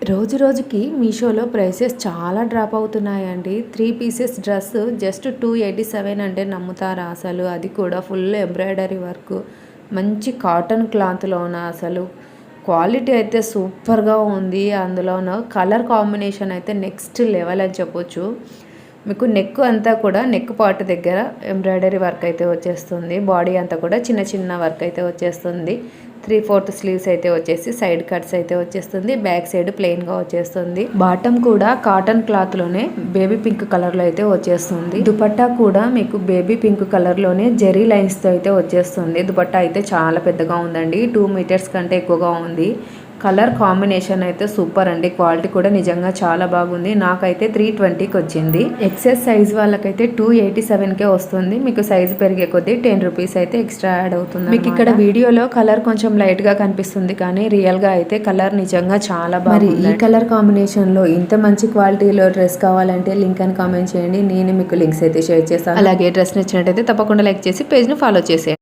రోజు రోజుకి మీషోలో ప్రైసెస్ చాలా డ్రాప్ అవుతున్నాయండి. 3 పీసెస్ డ్రెస్ జస్ట్ 287 అంటే నమ్ముతారా అసలు? అది కూడా ఫుల్ ఎంబ్రాయిడరీ వర్క్, మంచి కాటన్ క్లాత్లోన అసలు క్వాలిటీ అయితే సూపర్గా ఉంది. అందులోన కలర్ కాంబినేషన్ అయితే నెక్స్ట్ లెవెల్ అని చెప్పొచ్చు. మీకు నెక్ అంతా కూడా నెక్ పార్ట్ దగ్గర ఎంబ్రాయిడరీ వర్క్ అయితే వచ్చేస్తుంది. బాడీ అంతా కూడా చిన్న చిన్న వర్క్ అయితే వచ్చేస్తుంది. 3/4 స్లీవ్స్ అయితే వచ్చేసి సైడ్ కట్స్ అయితే వచ్చేస్తుంది. బ్యాక్ సైడ్ ప్లెయిన్గా వచ్చేస్తుంది. బాటమ్ కూడా కాటన్ క్లాత్లోనే బేబీ పింక్ కలర్లో అయితే వచ్చేస్తుంది. దుపట్టా కూడా మీకు బేబీ పింక్ కలర్లోనే జెరీ లైన్స్తో అయితే వచ్చేస్తుంది. దుపట్టా అయితే చాలా పెద్దగా ఉందండి. 2 మీటర్స్ కంటే ఎక్కువగా ఉంది. కలర్ కాంబినేషన్ అయితే సూపర్ అండి. క్వాలిటీ కూడా నిజంగా చాలా బాగుంది. నాకైతే 320కి వచ్చింది. ఎక్సెస్ సైజ్ వాళ్ళకైతే 287కే వస్తుంది. మీకు సైజ్ పెరిగే కొద్దీ 10 రూపీస్ అయితే ఎక్స్ట్రా యాడ్ అవుతుంది. మీకు ఇక్కడ వీడియోలో కలర్ కొంచెం లైట్ గా కనిపిస్తుంది, కానీ రియల్ గా అయితే కలర్ నిజంగా చాలా బాగుంది. మరి ఈ కలర్ కాంబినేషన్ లో ఇంత మంచి క్వాలిటీలో డ్రెస్ కావాలంటే లింక్ అని కామెంట్ చేయండి. నేను మీకు లింక్స్ అయితే షేర్ చేస్తాను. అలాగే డ్రెస్ నచ్చినట్టయితే తప్పకుండా లైక్ చేసి పేజ్ ను ఫాలో చేసేయండి.